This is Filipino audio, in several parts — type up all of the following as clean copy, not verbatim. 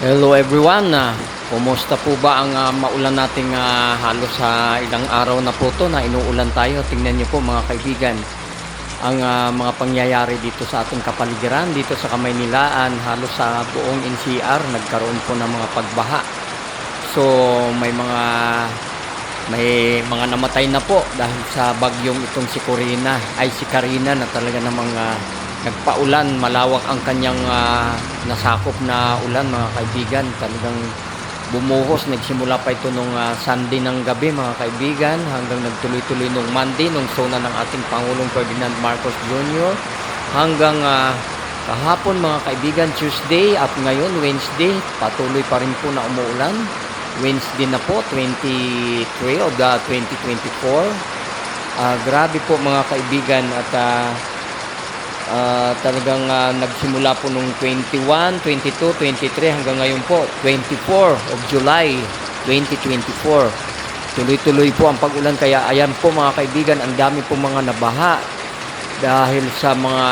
Hello everyone, kumusta po ba ang maulan nating halos sa ilang araw na po to na inuulan tayo. Tingnan niyo po mga kaibigan, ang mga pangyayari dito sa ating kapaligiran, dito sa Kamaynilaan, halos sa buong NCR nagkaroon po ng mga pagbaha. So may mga namatay na po dahil sa bagyong itong si Karina na talaga namang nagpaulan. Malawak ang kanyang nasakop na ulan mga kaibigan. Talagang bumuhos, nagsimula pa ito nung Sunday ng gabi mga kaibigan, hanggang nagtuloy-tuloy nung Monday nung sona ng ating Pangulong Ferdinand Marcos Jr. hanggang kahapon mga kaibigan, Tuesday, at ngayon Wednesday, patuloy pa rin po na umuulan. Wednesday na po, 23 of the 2024. Grabe po mga kaibigan, at talagang nagsimula po nung 21, 22, 23 hanggang ngayon po 24 of July 2024. Tuloy-tuloy po ang pag-ulan, kaya ayan po mga kaibigan, ang dami po mga nabaha dahil sa mga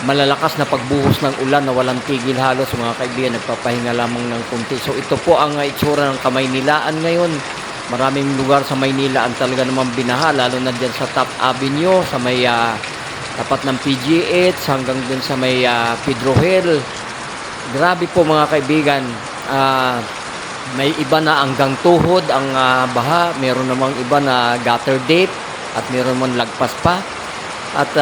malalakas na pagbuhos ng ulan na walang tigil halos mga kaibigan. Nagpapahinga lamang ng kunti. So ito po ang itsura ng Kamaynilaan ngayon. Maraming lugar sa Maynila ang talaga namang binaha, lalo na dyan sa Top Avenue, sa may tapat ng PGH hanggang dun sa may Pedro Hill. Grabe po mga kaibigan. May iba na hanggang tuhod ang baha, meron namang iba na gutter deep, at meron man lagpas pa, at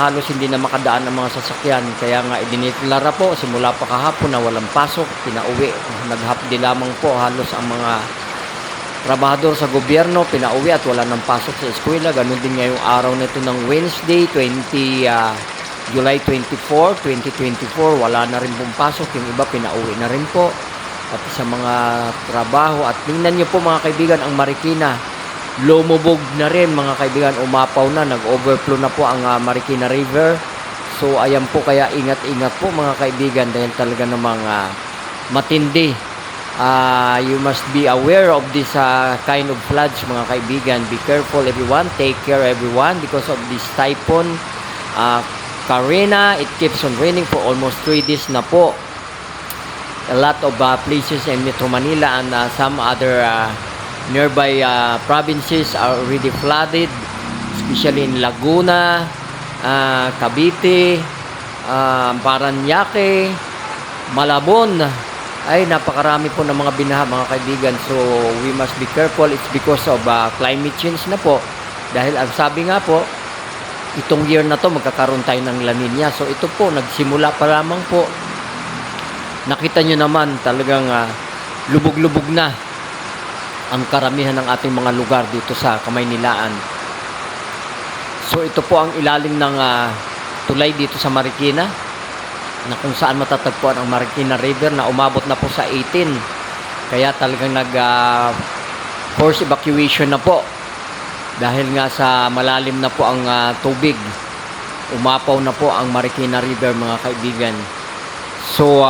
halos hindi na makadaan ang mga sasakyan. Kaya nga idineklara po simula pa kahapon na walang pasok, pinauwi. Naghapdi lamang po halos ang mga trabahador sa gobyerno, pinauwi at wala nang pasok sa eskwela. Ganun din ngayong araw nito ng Wednesday, July 24, 2024, wala na rin pong pasok. Yung iba pinauwi na rin po at sa mga trabaho. At tingnan nyo po mga kaibigan, ang Marikina lumubog na rin mga kaibigan, umapaw na, nag-overflow na po ang Marikina River. So ayan po, kaya ingat-ingat po mga kaibigan, dahil talaga namang matindi. You must be aware of this kind of floods mga kaibigan. Be careful everyone, take care everyone, because of this typhoon Karina. It keeps on raining for almost 3 days na po. A lot of places in Metro Manila and some other nearby provinces are already flooded, especially in Laguna, Cavite, Paranaque, Malabon. Ay napakarami po ng mga binaha mga kaibigan. So we must be careful. It's because of climate change na po, dahil ang sabi nga po, itong year na to magkakaroon tayo ng La Nina. So ito po, nagsimula pa lamang po. Nakita nyo naman talagang lubog-lubog na ang karamihan ng ating mga lugar dito sa Kamaynilaan. So ito po ang ilalim ng tulay dito sa Marikina, na kung saan matatagpuan ang Marikina River, na umabot na po sa 18. Kaya talagang force evacuation na po, dahil nga sa malalim na po ang tubig. Umapaw na po ang Marikina River mga kaibigan. So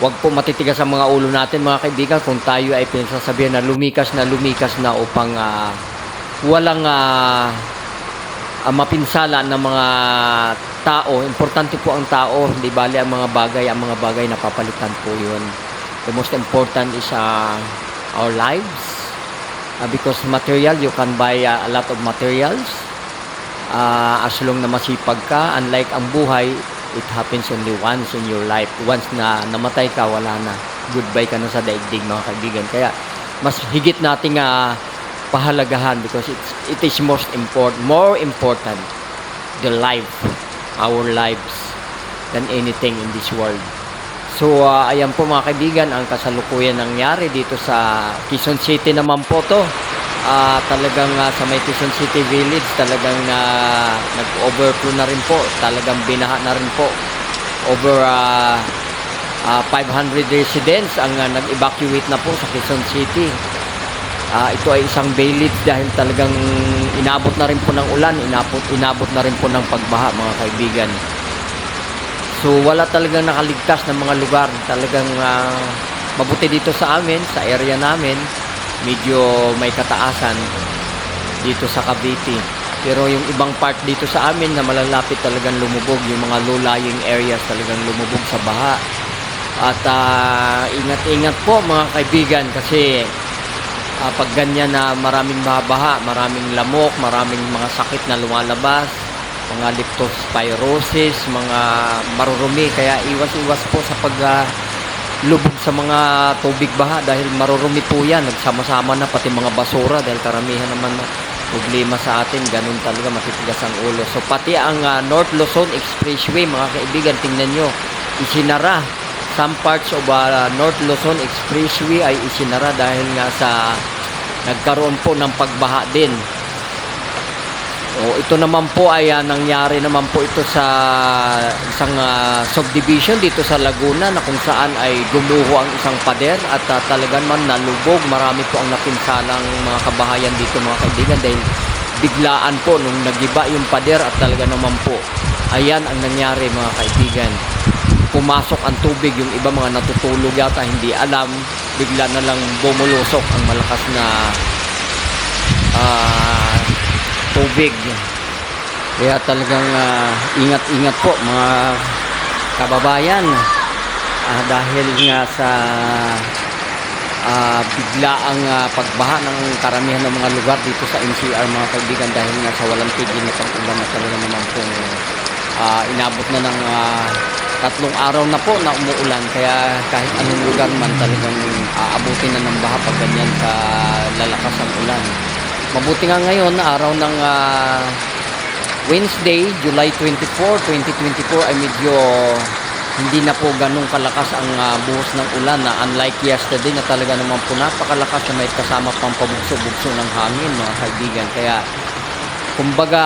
wag po matitigas ang mga ulo natin mga kaibigan kung tayo ay pinagsasabihan na lumikas na upang walang mapinsala ng mga tao. Importante po ang tao, hindi bali ang mga bagay napapalitan po yun. The most important is our lives, because material, you can buy a lot of materials as long na masipag ka. Unlike ang buhay, it happens only once in your life. Once na namatay ka, wala na, goodbye ka na sa daigdig mga kaibigan. Kaya mas higit nating pahalagahan, because it is more important the life, our lives, than anything in this world. So ayan po mga kaibigan, ang kasalukuyan nangyari dito sa Quezon City naman po to. Talagang sa may Quezon City Village, talagang nag-overflow na rin po, talagang binaha na rin po. Over 500 residents ang nag-evacuate na po sa Quezon City. Ito ay isang village, dahil talagang inabot na rin po ng ulan, inabot na rin po ng pagbaha mga kaibigan. So wala talagang nakaligtas ng mga lugar. Talagang mabuti dito sa amin, sa area namin, medyo may kataasan dito sa Cavite. Pero yung ibang part dito sa amin na malalapit talagang lumubog, yung mga low-lying areas talagang lumubog sa baha. At ingat-ingat po mga kaibigan kasi pag ganyan na maraming baha, maraming lamok, maraming mga sakit na lumalabas, mga leptospirosis, mga marurumi. Kaya iwas-iwas po sa lubog sa mga tubig baha dahil marurumi po yan. Nagsama-sama na pati mga basura dahil karamihan naman problema sa atin. Ganun talaga, matitigas ang ulo. So pati ang North Luzon Expressway mga kaibigan, tingnan nyo, isinara. Some parts of North Luzon Expressway ay isinara dahil nga sa nagkaroon po ng pagbaha din. O ito naman po ay nangyari naman po ito sa isang subdivision dito sa Laguna na kung saan ay gumuho ang isang pader at talagang man nalubog. Marami po ang napinsalang mga kabahayan dito mga kaibigan dahil biglaan po nung nagiba yung pader at talaga naman po ayan ang nangyari mga kaibigan. Pumasok ang tubig, yung iba mga natutulog yata hindi alam, bigla na lang bumulusok ang malakas na tubig. Kaya talagang ingat-ingat po mga kababayan dahil nga sa biglaang pagbaha ng karamihan ng mga lugar dito sa NCR mga kaibigan dahil nga sa walang tigil na pag-ulan na talaga naman pong inabot na ng 3 araw na po na umuulan. Kaya kahit anong lugar man talagang aabutin na ng baha pag ganyan lalakas ang ulan. Mabuti nga ngayon araw ng Wednesday, July 24, 2024 ay medyo hindi na po ganun kalakas ang buhos ng ulan na unlike yesterday na talaga naman po napakalakas na may kasama pang pabugso-bugso ng hangin mga kaibigan. Kaya kumbaga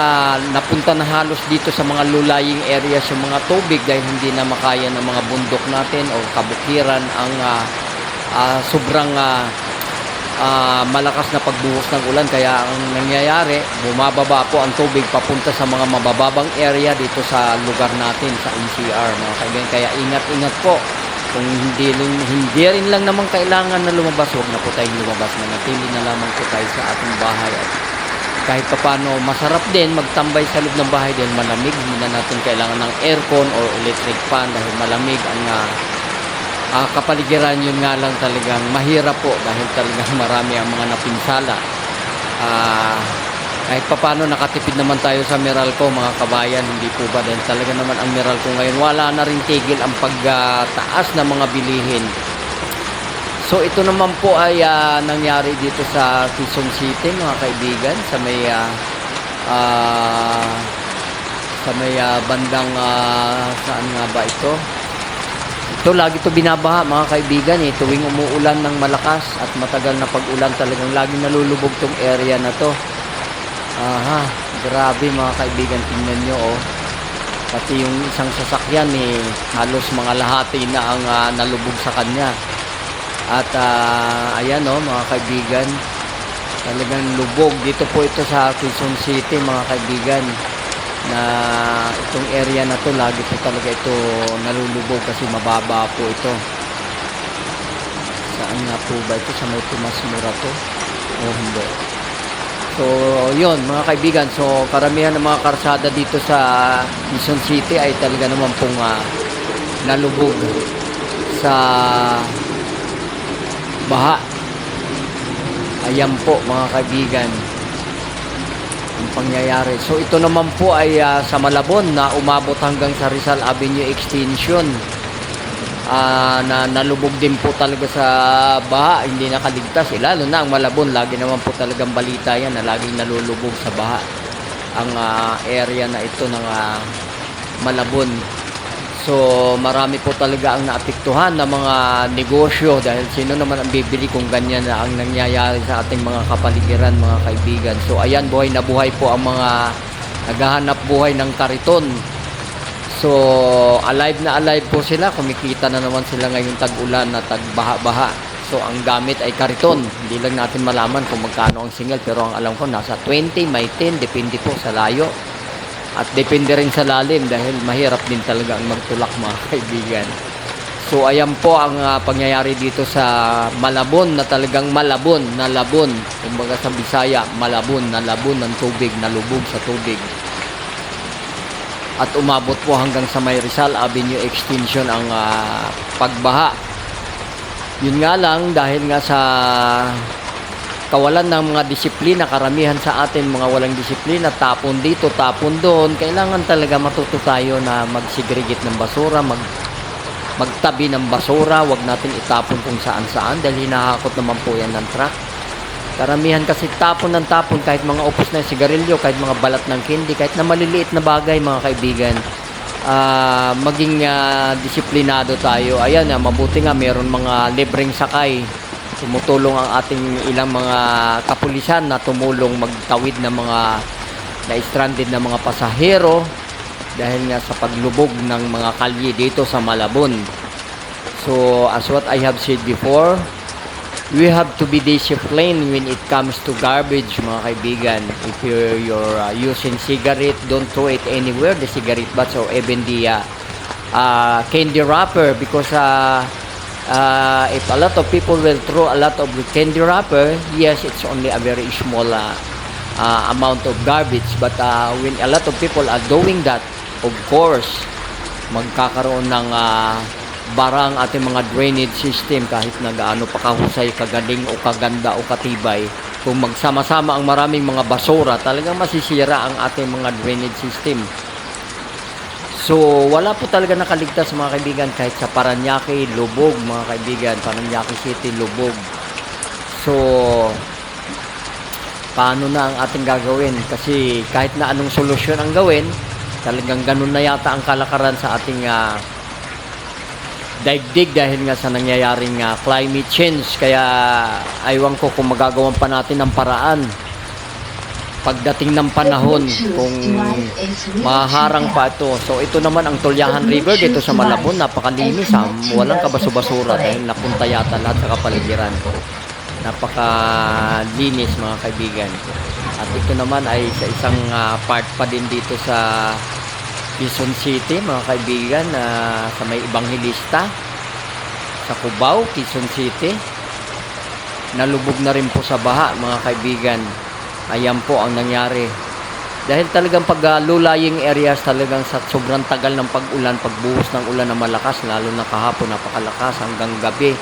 napunta na halos dito sa mga low-lying areas yung mga tubig dahil hindi na makaya ng mga bundok natin o kabukiran ang sobrang malakas na pagbuhos ng ulan. Kaya ang nangyayari, bumababa po ang tubig papunta sa mga mabababang area dito sa lugar natin sa NCR mga kaibigan. Kaya ingat-ingat po. Kung hindi rin lang naman kailangan na lumabas, huwag na po tayong lumabas. Manatili na lamang po tayo sa ating bahay. At kahit paano masarap din magtambay sa loob ng bahay dahil malamig. Hindi na natin kailangan ng aircon or electric fan dahil malamig ang kapaligiran. Yun nga lang talagang mahirap po dahil talagang marami ang mga napinsala. Kahit paano nakatipid naman tayo sa Meralco mga kabayan, hindi po ba dahil talaga naman ang Meralco ngayon wala na rin tigil ang pagtaas ng mga bilihin. So ito naman po ay nangyari dito sa Quezon City mga kaibigan sa may bandang saan nga ba ito? Ito lagi to binabaha mga kaibigan tuwing umuulan ng malakas at matagal na pag-ulan talagang laging nalulubog tong area na to. Grabe mga kaibigan, tingnan nyo pati yung isang sasakyan halos mga lahati na ang nalubog sa kanya. At ayan mga kaibigan, talagang lubog dito po ito sa Quezon City mga kaibigan, na itong area na to lagi po talaga ito nalulubog kasi mababa po ito. Saan nga po ba ito? Sa may Tomas Morato o hindi? So yun mga kaibigan, so karamihan ng mga karsada dito sa Quezon City ay talaga naman pong nalubog sa baha. Ayan po mga kaibigan ang pangyayari. So ito naman po ay sa Malabon na umabot hanggang sa Rizal Avenue Extension, na nalubog din po talaga sa baha, hindi nakaligtas lalo na ang Malabon. Lagi naman po talagang balita yan na laging nalulubog sa baha ang area na ito ng Malabon. So marami po talaga ang naapektuhan ng mga negosyo dahil sino naman ang bibili kung ganyan na ang nangyayari sa ating mga kapaligiran mga kaibigan. So ayan, buhay na buhay po ang mga naghahanap buhay ng kariton. So alive na alive po sila, kumikita na naman sila ngayong tag-ulan na tag-baha-baha. So ang gamit ay kariton. Hindi lang natin malaman kung magkano ang single, pero ang alam ko nasa 20, may 10, depende po sa layo. At depende rin sa lalim dahil mahirap din talaga ang magtulak mga kaibigan. So ayan po ang pangyayari dito sa Malabon, na talagang malabon, nalabon. Kumbaga sa Bisaya, malabon, nalabon ng tubig, nalubog sa tubig. At umabot po hanggang sa may Rizal Avenue Extension ang pagbaha. Yun nga lang, dahil nga sa kawalan ng mga disiplina, karamihan sa atin mga walang disiplina, tapon dito, tapon doon, kailangan talaga matuto tayo na mag-segregate ng basura, magtabi ng basura, wag natin itapon kung saan-saan dahil hinahakot naman po yan ng truck. Karamihan kasi tapon ng tapon, kahit mga upos na sigarilyo, kahit mga balat ng candy, kahit na maliliit na bagay mga kaibigan. Maging disiplinado tayo. Ayan, mabuti nga meron mga libreng sakay. Tumutulong ang ating ilang mga kapulisan na tumulong magtawid ng mga na-stranded na mga pasahero dahil nga sa paglubog ng mga kalye dito sa Malabon. So, as what I have said before, we have to be disciplined when it comes to garbage, mga kaibigan. If you're using cigarette, don't throw it anywhere, the cigarette butts or even the candy wrapper, because if a lot of people will throw a lot of the candy wrapper, yes, it's only a very small amount of garbage. But when a lot of people are doing that, of course, magkakaroon ng bara ang ating mga drainage system kahit na gaano pa kahusay, kagaling o kaganda o katibay. Kung magsama-sama ang maraming mga basura, talagang masisira ang ating mga drainage system. So, wala po talaga nakaligtas mga kaibigan, kahit sa Parañaque, lubog mga kaibigan, Parañaque City, lubog. So, paano na ang ating gagawin? Kasi kahit na anong solusyon ang gawin, talagang ganun na yata ang kalakaran sa ating daigdig dahil nga sa nangyayaring climate change. Kaya aywan ko kung magagawan pa natin ng paraan pagdating ng panahon kung maharang pa ito. So ito naman ang Tulyahan River dito sa Malabon, napakalinis, walang kabaso-basura dahil napunta yata lahat sa kapaligiran. Napakalinis mga kaibigan. At ito naman ay sa isang part pa din dito sa Quezon City mga kaibigan, sa may Evangelista sa Cubao, Quezon City. Nalubog na rin po sa baha mga kaibigan. Ayan po ang nangyari. Dahil talagang pag-lulaying areas, talagang sa sobrang tagal ng pag-ulan, pagbuhos ng ulan na malakas, lalo na kahapon napakalakas hanggang gabi,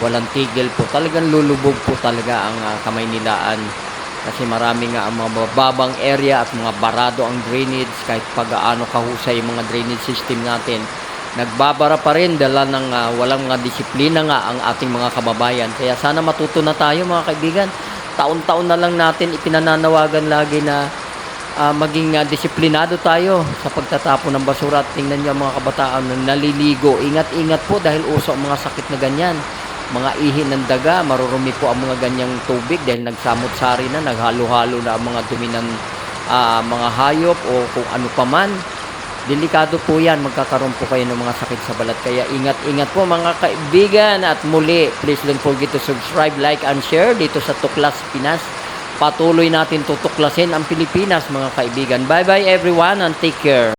walang tigil po. Talagang lulubog po talaga ang Kamaynilaan. Kasi marami nga ang mga babang area at mga barado ang drainage, kahit pag-aano kahusay yung mga drainage system natin. Nagbabara pa rin dala ng walang disiplina nga ang ating mga kababayan. Kaya sana matuto na tayo mga kaibigan. Taon-taon na lang natin ipinananawagan lagi na maging disiplinado tayo sa pagtatapon ng basura. At tingnan niyo mga kabataan na naliligo. Ingat-ingat po dahil uso ang mga sakit na ganyan. Mga ihi ng daga, marurumi po ang mga ganyang tubig dahil nagsamot-sari na, naghalo-halo na ang mga dumi ng mga hayop o kung ano pa man. Delikado po yan, magkakaroon po kayo ng mga sakit sa balat. Kaya ingat-ingat po mga kaibigan. At muli, please don't forget to subscribe, like, and share dito sa Tuklas Pinas. Patuloy natin tutuklasin ang Pilipinas mga kaibigan. Bye-bye everyone and take care.